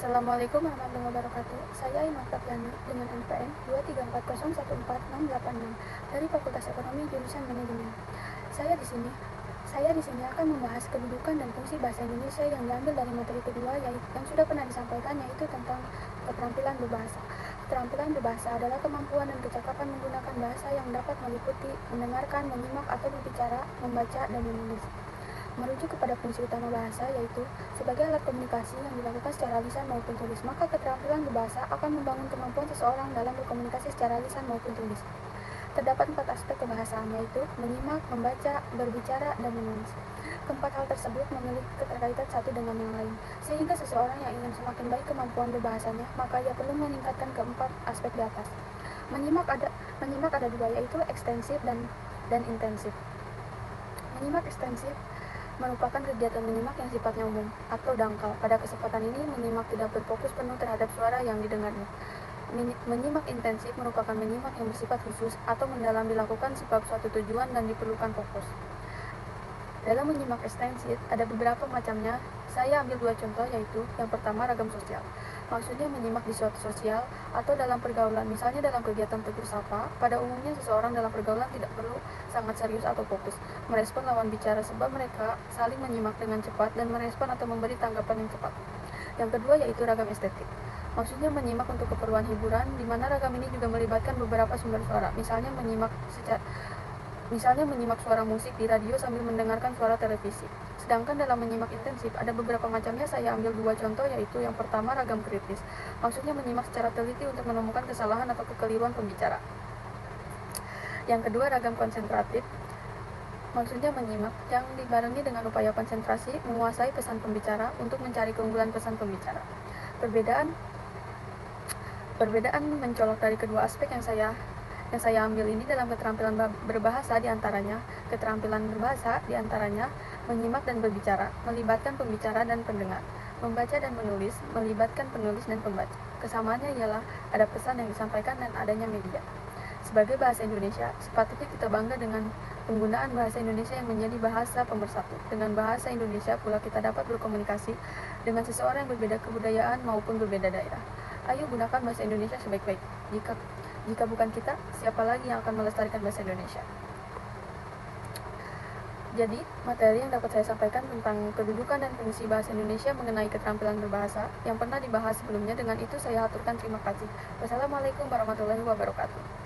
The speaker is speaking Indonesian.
Assalamualaikum warahmatullahi wabarakatuh. Saya Iman Fabiana dengan NPM 234014686 dari Fakultas Ekonomi jurusan Manajemen. Saya di sini akan membahas kedudukan dan fungsi bahasa Indonesia yang diambil dari materi kedua yang sudah pernah disampaikan, yaitu tentang keterampilan berbahasa. Keterampilan berbahasa adalah kemampuan dan kecakapan menggunakan bahasa yang dapat meliputi mendengarkan, menyimak atau berbicara, membaca, dan menulis. Merujuk kepada fungsi utama bahasa, yaitu sebagai alat komunikasi yang dilakukan secara lisan maupun tulis, maka keterampilan berbahasa akan membangun kemampuan seseorang dalam berkomunikasi secara lisan maupun tulis. Terdapat 4 aspek kebahasaan, yaitu menyimak, membaca, berbicara, dan menulis. Keempat hal tersebut memiliki keterkaitan satu dengan yang lain, sehingga seseorang yang ingin semakin baik kemampuan berbahasanya, maka ia perlu meningkatkan keempat aspek di atas. Menyimak ada dua, yaitu ekstensif dan intensif. Menyimak ekstensif merupakan kegiatan menyimak yang sifatnya umum atau dangkal. Pada kesempatan ini, menyimak tidak berfokus penuh terhadap suara yang didengarnya. Menyimak intensif merupakan menyimak yang bersifat khusus atau mendalam, dilakukan sebab suatu tujuan dan diperlukan fokus. Dalam menyimak ekstensif, ada beberapa macamnya. Saya ambil 2 contoh, yaitu yang pertama, ragam sosial. Maksudnya menyimak di suatu sosial atau dalam pergaulan, misalnya dalam kegiatan tegur sapa. Pada umumnya seseorang dalam pergaulan tidak perlu sangat serius atau fokus merespon lawan bicara, sebab mereka saling menyimak dengan cepat dan merespon atau memberi tanggapan yang cepat. Yang kedua, yaitu ragam estetik. Maksudnya menyimak untuk keperluan hiburan, di mana ragam ini juga melibatkan beberapa sumber suara, misalnya menyimak suara musik di radio sambil mendengarkan suara televisi. Sedangkan dalam menyimak intensif, ada beberapa macamnya. Saya ambil 2 contoh, yaitu yang pertama, ragam kritis. Maksudnya menyimak secara teliti untuk menemukan kesalahan atau kekeliruan pembicara. Yang kedua, ragam konsentratif. Maksudnya menyimak yang dibarengi dengan upaya konsentrasi, menguasai pesan pembicara untuk mencari keunggulan pesan pembicara. Perbedaan mencolok dari kedua aspek yang saya ambil ini dalam keterampilan berbahasa, diantaranya menyimak dan berbicara, melibatkan pembicara dan pendengar. Membaca dan menulis, melibatkan penulis dan pembaca. Kesamaannya ialah ada pesan yang disampaikan dan adanya media. Sebagai bahasa Indonesia, sepatutnya kita bangga dengan penggunaan bahasa Indonesia yang menjadi bahasa pemersatu. Dengan bahasa Indonesia pula kita dapat berkomunikasi dengan seseorang yang berbeda kebudayaan maupun berbeda daerah. Ayo gunakan bahasa Indonesia sebaik-baik. Jika bukan kita, siapa lagi yang akan melestarikan bahasa Indonesia? Jadi, materi yang dapat saya sampaikan tentang kedudukan dan fungsi bahasa Indonesia mengenai keterampilan berbahasa yang pernah dibahas sebelumnya. Dengan itu saya aturkan terima kasih. Wassalamualaikum warahmatullahi wabarakatuh.